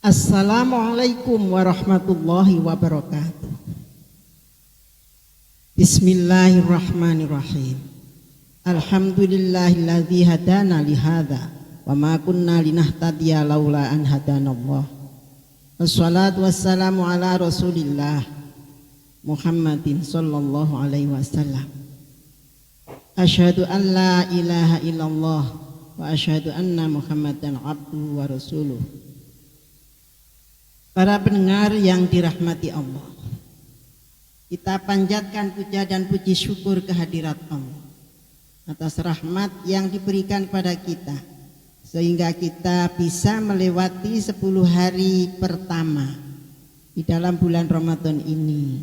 Assalamualaikum warahmatullahi wabarakatuh. Bismillahirrahmanirrahim. Alhamdulillahilladzi hadana lihadza wa ma kunna linahtadiya laula an hadanallah. Wassalatu wassalamu ala Rasulillah Muhammadin sallallahu alaihi wasallam. Asyhadu an la ilaha illallah wa asyhadu anna Muhammadan abduhu wa rasuluh. Para pendengar yang dirahmati Allah, kita panjatkan puja dan puji syukur kehadirat Allah atas rahmat yang diberikan kepada kita, sehingga kita bisa melewati 10 hari pertama di dalam bulan Ramadan ini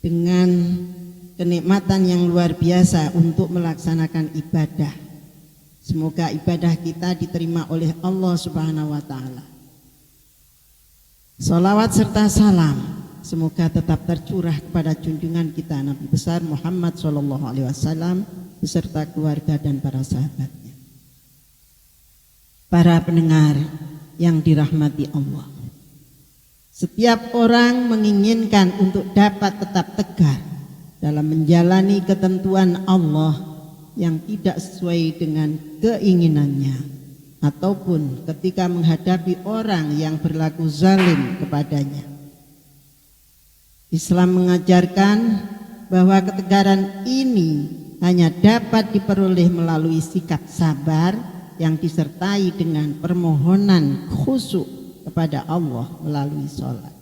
dengan kenikmatan yang luar biasa untuk melaksanakan ibadah. Semoga ibadah kita diterima oleh Allah Subhanahu wa Ta'ala. Salawat serta salam semoga tetap tercurah kepada junjungan kita Nabi besar Muhammad SAW beserta keluarga dan para sahabatnya. Para pendengar yang dirahmati Allah, setiap orang menginginkan untuk dapat tetap tegar dalam menjalani ketentuan Allah yang tidak sesuai dengan keinginannya, ataupun ketika menghadapi orang yang berlaku zalim kepadanya. Islam mengajarkan bahwa ketegaran ini hanya dapat diperoleh melalui sikap sabar yang disertai dengan permohonan khusyuk kepada Allah melalui sholat.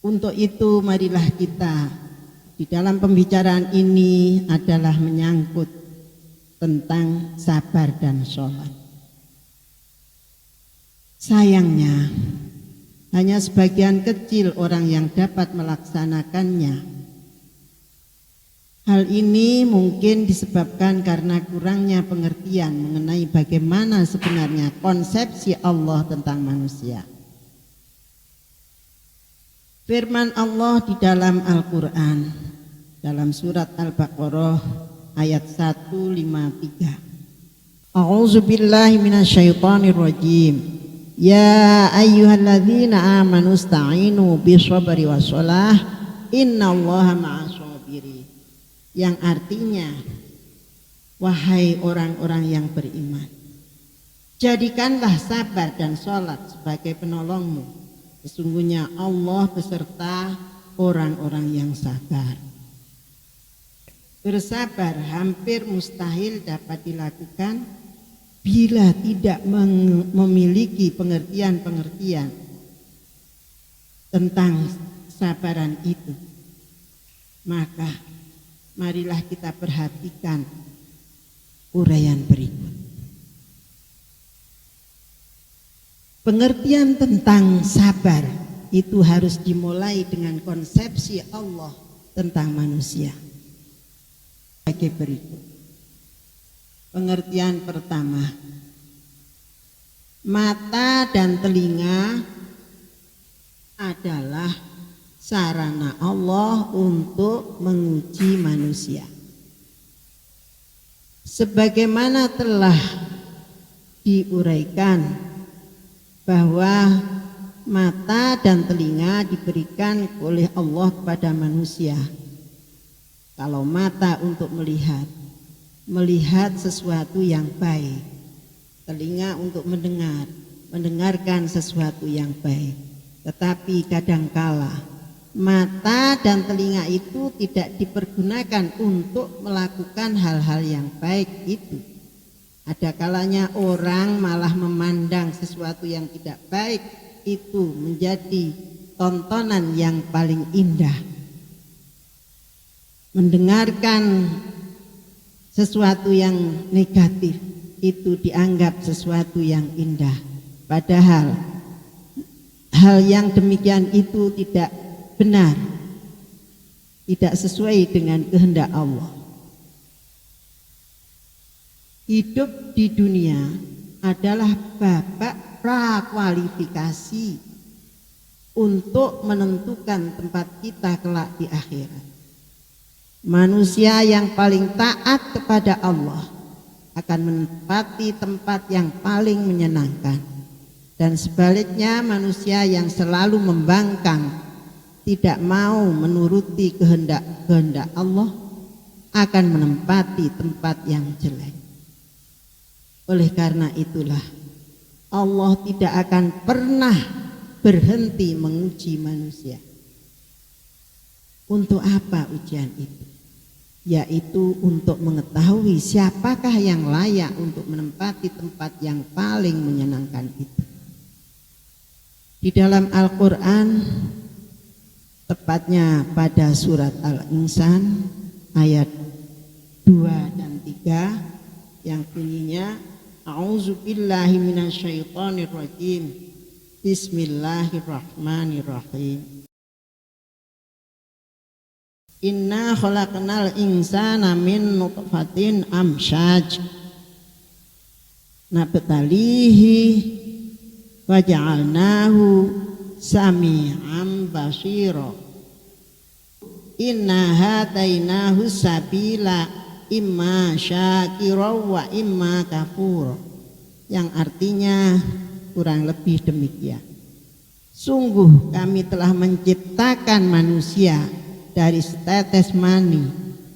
Untuk itu marilah kita di dalam pembicaraan ini adalah menyangkut tentang sabar dan sholat. Sayangnya hanya sebagian kecil orang yang dapat melaksanakannya. Hal ini mungkin disebabkan karena kurangnya pengertian mengenai bagaimana sebenarnya konsepsi Allah tentang manusia. Firman Allah di dalam Al-Quran dalam surat Al-Baqarah ayat 153. A'udzubillahi minasyaitonirrajim. Ya ayyuhalladzina amanu ista'inu bishabri wassalah innallaha ma'as-sabirin. Yang artinya, wahai orang-orang yang beriman, jadikanlah sabar dan sholat sebagai penolongmu. Sesungguhnya Allah beserta orang-orang yang sabar. Bersabar hampir mustahil dapat dilakukan bila tidak memiliki pengertian-pengertian tentang sabaran itu. Maka marilah kita perhatikan uraian berikut. Pengertian tentang sabar itu harus dimulai dengan konsepsi Allah tentang manusia sebagai berikut. Pengertian pertama, mata dan telinga adalah sarana Allah untuk menguji manusia. Sebagaimana telah diuraikan bahwa mata dan telinga diberikan oleh Allah kepada manusia. Kalau mata untuk melihat sesuatu yang baik, telinga untuk mendengarkan sesuatu yang baik. Tetapi kadangkala mata dan telinga itu tidak dipergunakan untuk melakukan hal-hal yang baik itu. Ada kalanya orang malah memandang sesuatu yang tidak baik itu menjadi tontonan yang paling indah. Mendengarkan sesuatu yang negatif itu dianggap sesuatu yang indah. Padahal hal yang demikian itu tidak benar, tidak sesuai dengan kehendak Allah. Hidup di dunia adalah babak prakualifikasi untuk menentukan tempat kita kelak di akhirat. Manusia yang paling taat kepada Allah akan menempati tempat yang paling menyenangkan. Dan sebaliknya manusia yang selalu membangkang, tidak mau menuruti kehendak Allah, akan menempati tempat yang jelek. Oleh karena itulah Allah tidak akan pernah berhenti menguji manusia. Untuk apa ujian itu? Yaitu untuk mengetahui siapakah yang layak untuk menempati tempat yang paling menyenangkan itu. Di dalam Al-Quran, tepatnya pada surat Al-Insan ayat 2 dan 3 yang bunyinya A'udzubillahi minasyaitonirrajim. Bismillahirrahmanirrahim. Inna khalaqnal insana min nutfatin amsyaj nabtalihi waja'alnahu sami'an basira. Inna hatainahu sabila imma syakira wa imma kafura, yang artinya kurang lebih demikian. Sungguh kami telah menciptakan manusia dari setetes mani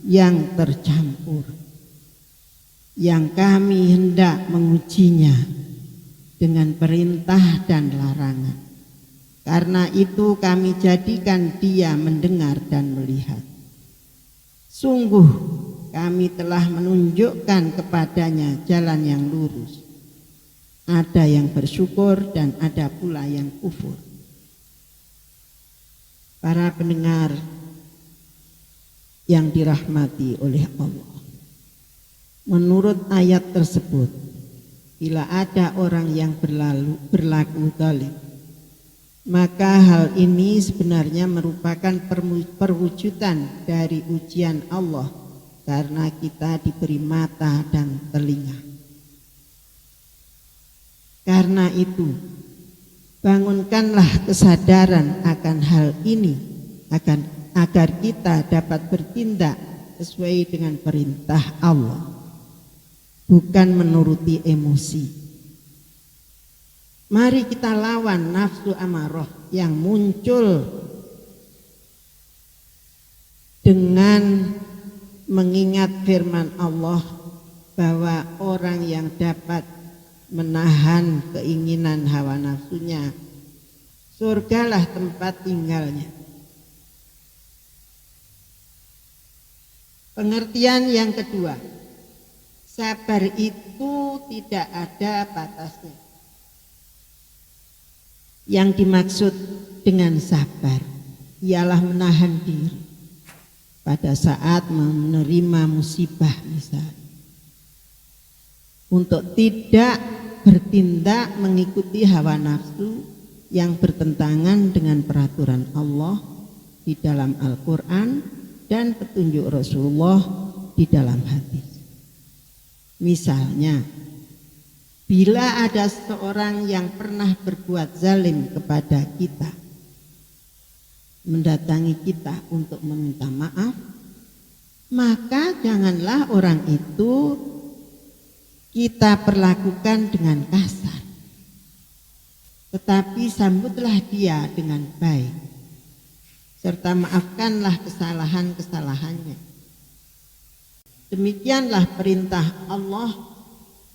yang tercampur, yang kami hendak mengujinya dengan perintah dan larangan. Karena itu kami jadikan dia mendengar dan melihat. Sungguh kami telah menunjukkan kepadanya jalan yang lurus. Ada yang bersyukur dan ada pula yang kufur. Para pendengar yang dirahmati oleh Allah, menurut ayat tersebut, bila ada orang yang berlaku zalim, maka hal ini sebenarnya merupakan perwujudan dari ujian Allah, karena kita diberi mata dan telinga. Karena itu, bangunkanlah kesadaran akan hal ini agar kita dapat bertindak sesuai dengan perintah Allah, bukan menuruti emosi. Mari kita lawan nafsu amarah yang muncul dengan mengingat firman Allah bahwa orang yang dapat menahan keinginan hawa nafsunya, surgalah tempat tinggalnya. Pengertian yang kedua, sabar itu tidak ada batasnya. Yang dimaksud dengan sabar ialah menahan diri pada saat menerima musibah misalnya, untuk tidak bertindak mengikuti hawa nafsu yang bertentangan dengan peraturan Allah di dalam Al-Quran dan petunjuk Rasulullah di dalam hadis. Misalnya, bila ada seseorang yang pernah berbuat zalim kepada kita, mendatangi kita untuk meminta maaf, maka janganlah orang itu kita perlakukan dengan kasar, tetapi sambutlah dia dengan baik, serta maafkanlah kesalahan-kesalahannya. Demikianlah perintah Allah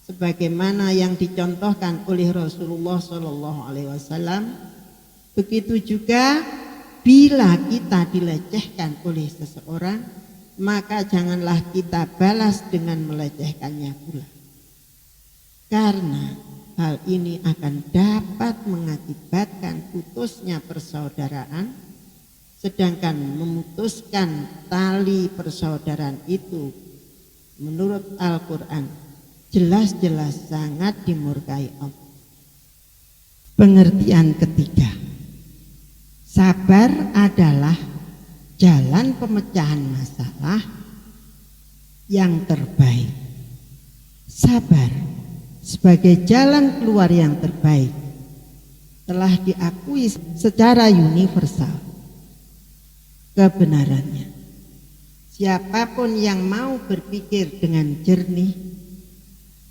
sebagaimana yang dicontohkan oleh Rasulullah SAW. Begitu juga bila kita dilecehkan oleh seseorang, maka janganlah kita balas dengan melecehkannya pula, karena hal ini akan dapat mengakibatkan putusnya persaudaraan, sedangkan memutuskan tali persaudaraan itu menurut Al-Quran jelas-jelas sangat dimurkai Allah. Pengertian ketiga, sabar adalah jalan pemecahan masalah yang terbaik. Sabar sebagai jalan keluar yang terbaik telah diakui secara universal kebenarannya. Siapapun yang mau berpikir dengan jernih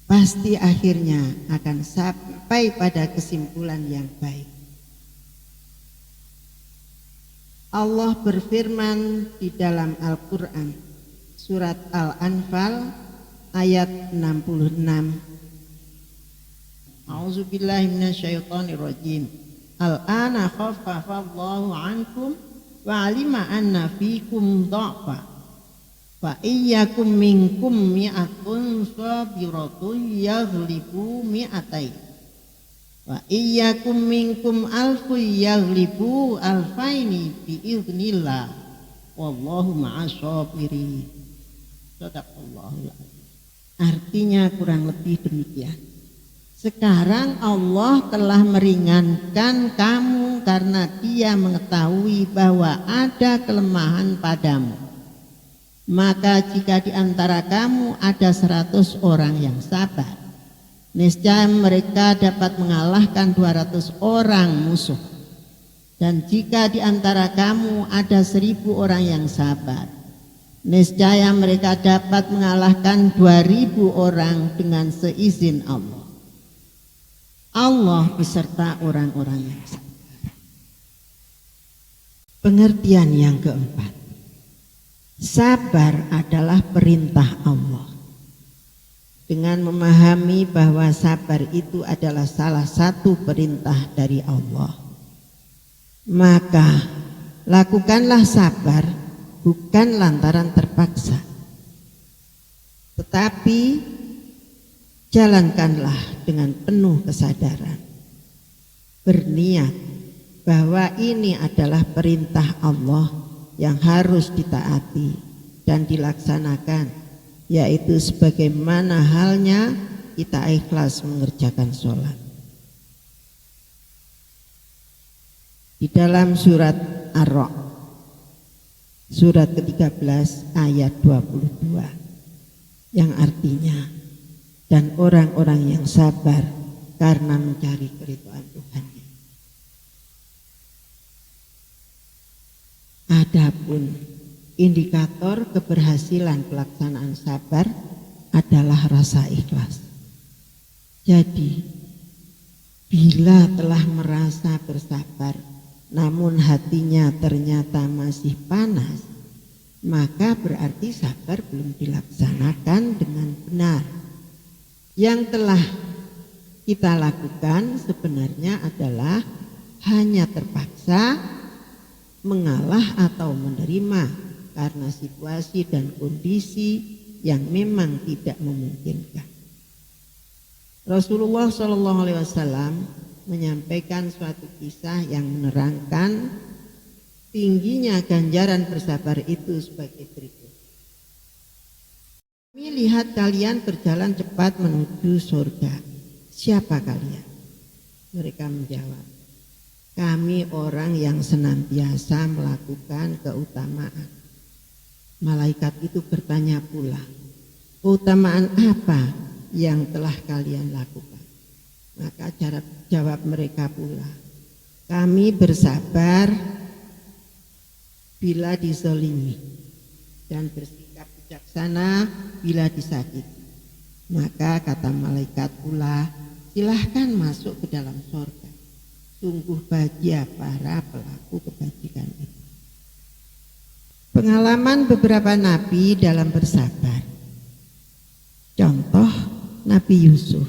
pasti akhirnya akan sampai pada kesimpulan yang baik. Allah berfirman di dalam Al-Quran surat Al-Anfal ayat 66. A'udzubillahi minasyaitonirrajim. Al-ana khaffafallahu ankum wa alima anna fikum dha'fa fa iyyakum minkum mi'atun sabiratun yaghlibu mi'atain wa iyyakum minkum alfun yaghlibu alfaini biiznillah wallahu ma'asyabirin. Shadaqallahul azim. Artinya kurang lebih demikian. Sekarang Allah telah meringankan kamu karena Dia mengetahui bahwa ada kelemahan padamu. Maka jika di antara kamu ada 100 orang yang sabar, niscaya mereka dapat mengalahkan 200 orang musuh. Dan jika di antara kamu ada 1000 orang yang sabar, niscaya mereka dapat mengalahkan 2000 orang dengan seizin Allah. Allah beserta orang-orang yang sabar. Pengertian yang keempat, sabar adalah perintah Allah. Dengan memahami bahwa sabar itu adalah salah satu perintah dari Allah, maka lakukanlah sabar bukan lantaran terpaksa, tetapi jalankanlah dengan penuh kesadaran, berniat bahwa ini adalah perintah Allah yang harus ditaati dan dilaksanakan, yaitu sebagaimana halnya kita ikhlas mengerjakan sholat. Di dalam surat Ar-Ra'd, surat ke-13 ayat 22, yang artinya, dan orang-orang yang sabar karena mencari keridhaan Tuhan. Adapun indikator keberhasilan pelaksanaan sabar adalah rasa ikhlas. Jadi, bila telah merasa bersabar namun hatinya ternyata masih panas, maka berarti sabar belum dilaksanakan dengan benar. Yang telah kita lakukan sebenarnya adalah hanya terpaksa mengalah atau menerima karena situasi dan kondisi yang memang tidak memungkinkan. Rasulullah SAW menyampaikan suatu kisah yang menerangkan tingginya ganjaran bersabar itu sebagai berikut. Kami lihat kalian berjalan cepat menuju surga. Siapa kalian? Mereka menjawab, kami orang yang senantiasa melakukan keutamaan. Malaikat itu bertanya pula, keutamaan apa yang telah kalian lakukan? Maka jawab mereka pula, kami bersabar bila dizalimi dan bersikap bijaksana bila disakiti. Maka kata malaikat pula, silahkan masuk ke dalam surga. Sungguh bahagia para pelaku kebajikan itu. Pengalaman beberapa nabi dalam bersabar. Contoh, Nabi Yusuf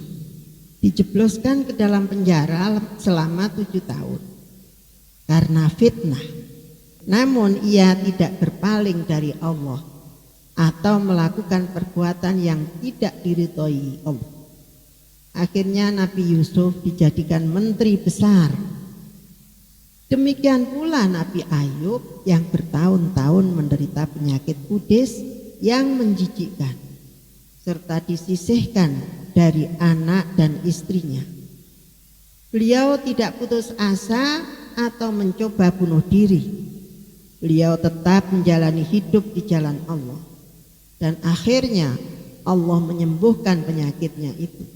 dijebloskan ke dalam penjara selama 7 tahun karena fitnah. Namun ia tidak berpaling dari Allah atau melakukan perbuatan yang tidak diridhoi Allah. Akhirnya Nabi Yusuf dijadikan menteri besar. Demikian pula Nabi Ayub yang bertahun-tahun menderita penyakit kudis yang menjijikkan, serta disisihkan dari anak dan istrinya. Beliau tidak putus asa atau mencoba bunuh diri. Beliau tetap menjalani hidup di jalan Allah. Dan akhirnya Allah menyembuhkan penyakitnya itu.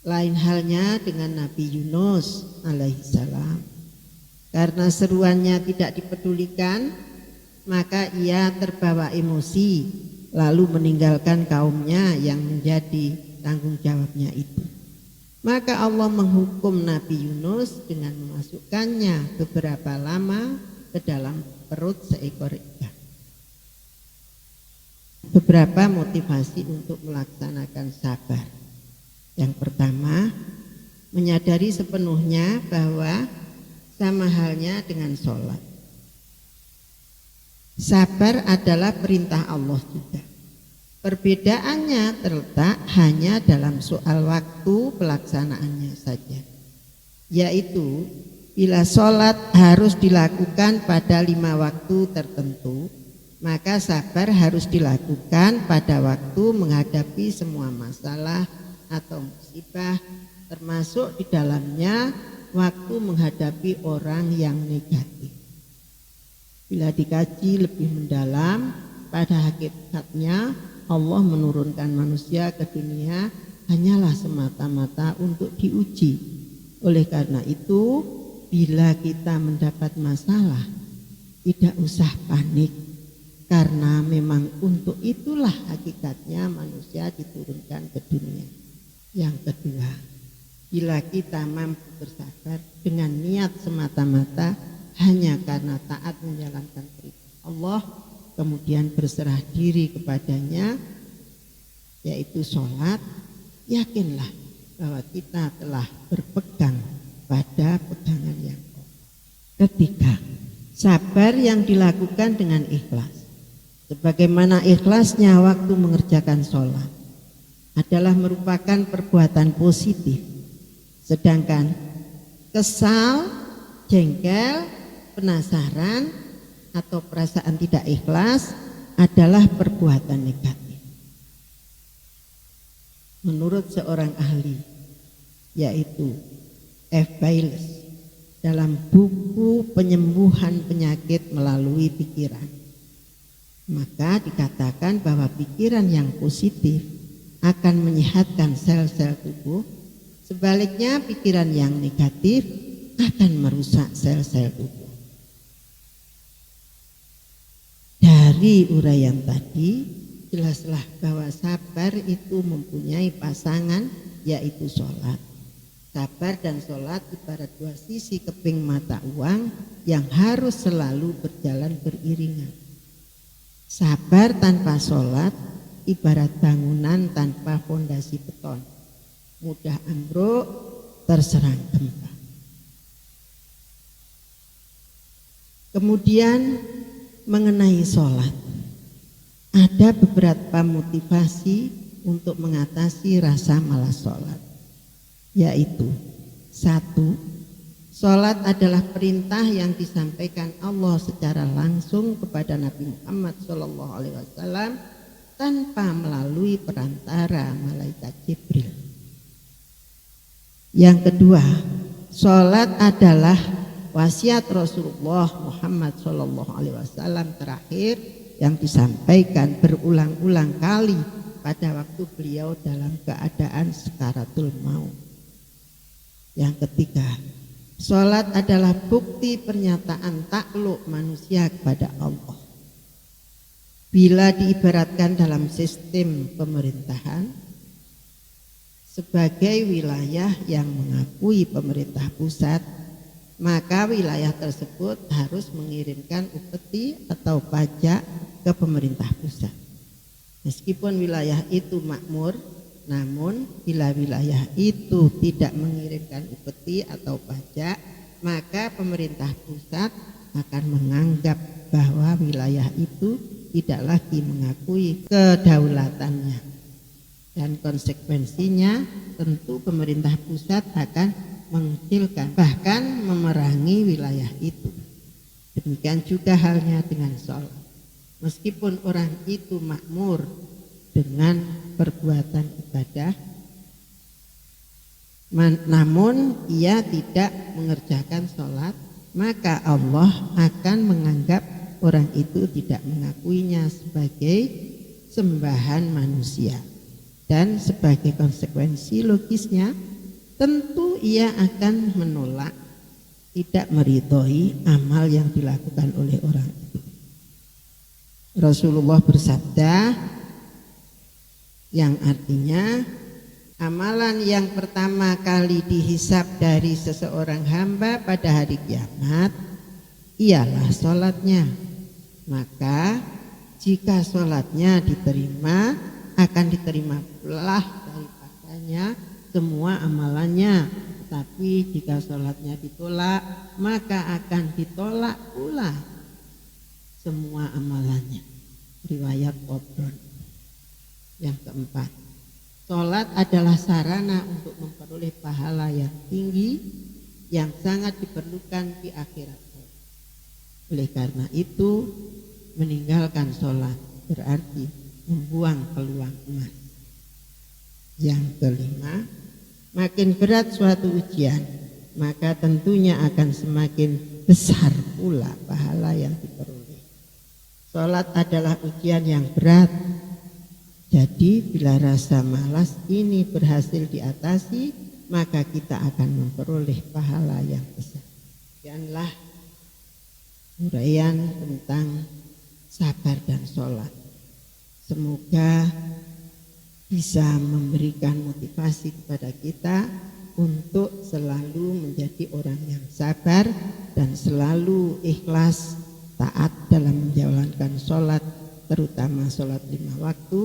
Lain halnya dengan Nabi Yunus alaihissalam. Karena seruannya tidak dipedulikan, maka ia terbawa emosi lalu meninggalkan kaumnya yang menjadi tanggung jawabnya itu. Maka Allah menghukum Nabi Yunus dengan memasukkannya beberapa lama ke dalam perut seekor ikan. Beberapa motivasi untuk melaksanakan sabar. Yang pertama, menyadari sepenuhnya bahwa sama halnya dengan sholat. Sabar adalah perintah Allah juga. Perbedaannya terletak hanya dalam soal waktu pelaksanaannya saja, yaitu bila sholat harus dilakukan pada 5 waktu tertentu, maka sabar harus dilakukan pada waktu menghadapi semua masalah atau musibah, termasuk di dalamnya waktu menghadapi orang yang negatif. Bila dikaji lebih mendalam, pada hakikatnya Allah menurunkan manusia ke dunia hanyalah semata-mata untuk diuji. Oleh karena itu, bila kita mendapat masalah, tidak usah panik, karena memang untuk itulah hakikatnya manusia diturunkan ke dunia. Yang kedua, bila kita mampu bersabar dengan niat semata-mata hanya karena taat menjalankan perintah Allah, kemudian berserah diri kepadanya, yaitu sholat, yakinlah bahwa kita telah berpegang pada pegangan yang kokoh. Ketiga, sabar yang dilakukan dengan ikhlas. Sebagaimana ikhlasnya waktu mengerjakan sholat adalah merupakan perbuatan positif, sedangkan kesal, jengkel, penasaran, atau perasaan tidak ikhlas adalah perbuatan negatif. Menurut seorang ahli, yaitu F. Bayles, dalam buku Penyembuhan Penyakit Melalui Pikiran, maka dikatakan bahwa pikiran yang positif akan menyehatkan sel-sel tubuh, sebaliknya pikiran yang negatif akan merusak sel-sel tubuh. Dari uraian tadi, jelaslah bahwa sabar itu mempunyai pasangan, yaitu sholat. Sabar dan sholat ibarat dua sisi keping mata uang yang harus selalu berjalan beriringan. Sabar tanpa sholat ibarat bangunan tanpa fondasi beton, mudah ambruk, terserang gempa. Kemudian mengenai sholat, ada beberapa motivasi untuk mengatasi rasa malas sholat, yaitu 1. Sholat adalah perintah yang disampaikan Allah secara langsung kepada Nabi Muhammad SAW tanpa melalui perantara malaikat Jibril. Yang kedua, sholat adalah wasiat Rasulullah Muhammad SAW terakhir yang disampaikan berulang-ulang kali pada waktu beliau dalam keadaan sakaratul maut. Yang ketiga, sholat adalah bukti pernyataan takluk manusia kepada Allah. Bila diibaratkan dalam sistem pemerintahan sebagai wilayah yang mengakui pemerintah pusat, maka wilayah tersebut harus mengirimkan upeti atau pajak ke pemerintah pusat. Meskipun wilayah itu makmur, namun bila wilayah itu tidak mengirimkan upeti atau pajak, maka pemerintah pusat akan menganggap bahwa wilayah itu tidak lagi mengakui kedaulatannya. Dan konsekuensinya tentu pemerintah pusat akan mengecilkan, bahkan memerangi wilayah itu. Demikian juga halnya dengan sholat. Meskipun orang itu makmur dengan perbuatan ibadah, namun ia tidak mengerjakan sholat, maka Allah akan menganggap orang itu tidak mengakuinya sebagai sembahan manusia. Dan sebagai konsekuensi logisnya, tentu ia akan menolak, tidak meridhoi amal yang dilakukan oleh orang itu. Rasulullah bersabda yang artinya Amalan yang pertama kali dihisab dari seseorang hamba pada hari kiamat ialah sholatnya. Maka jika sholatnya diterima, akan diterima pula daripadanya semua amalannya. Tapi jika sholatnya ditolak, maka akan ditolak pula semua amalannya. Riwayat Tabrani. Yang keempat, sholat adalah sarana untuk memperoleh pahala yang tinggi yang sangat diperlukan di akhirat. Oleh karena itu, meninggalkan sholat berarti membuang peluang emas. Yang kelima, makin berat suatu ujian, maka tentunya akan semakin besar pula pahala yang diperoleh. Sholat adalah ujian yang berat. Jadi bila rasa malas ini berhasil diatasi, maka kita akan memperoleh pahala yang besar. Demikianlah uraian tentang sabar dan sholat. Semoga bisa memberikan motivasi kepada kita untuk selalu menjadi orang yang sabar dan selalu ikhlas taat dalam menjalankan sholat, terutama sholat 5 waktu,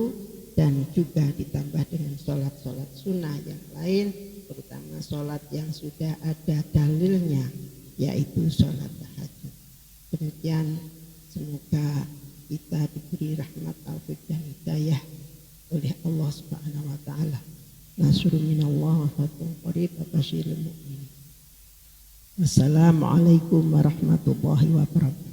dan juga ditambah dengan sholat-sholat sunnah yang lain, terutama sholat yang sudah ada dalilnya, yaitu sholat tahajud. Demikian, semoga kita diberi rahmat, taufik dan hidayah oleh Allah Subhanahu wa taala. Nasrun minallah wa fathun qarib wa basyiril mu'minin. Wassalamualaikum warahmatullahi wabarakatuh.